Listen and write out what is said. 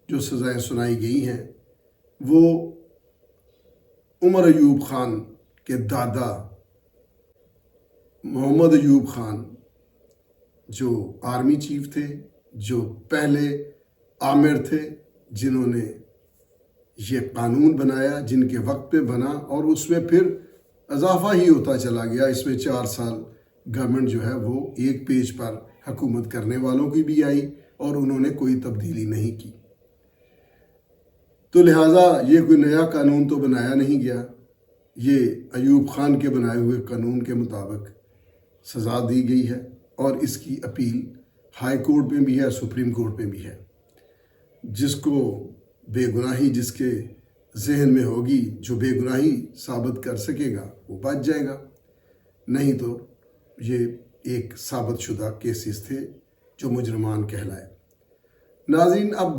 جو سزائیں سنائی گئی ہیں وہ عمر ایوب خان کے دادا محمد ایوب خان جو آرمی چیف تھے، جو پہلے آمر تھے، جنہوں نے یہ قانون بنایا، جن کے وقت پہ بنا، اور اس میں پھر اضافہ ہی ہوتا چلا گیا۔ اس میں 4 سال گورنمنٹ جو ہے وہ ایک پیج پر حکومت کرنے والوں کی بھی آئی اور انہوں نے کوئی تبدیلی نہیں کی۔ تو لہٰذا یہ کوئی نیا قانون تو بنایا نہیں گیا، یہ ایوب خان کے بنائے ہوئے قانون کے مطابق سزا دی گئی ہے، اور اس کی اپیل ہائی کورٹ میں بھی ہے، سپریم کورٹ میں بھی ہے۔ جس کو بے گناہی جس کے ذہن میں ہوگی، جو بے گناہی ثابت کر سکے گا وہ بچ جائے گا، نہیں تو یہ ایک ثابت شدہ کیسز تھے جو مجرمان کہلائے۔ ناظرین، اب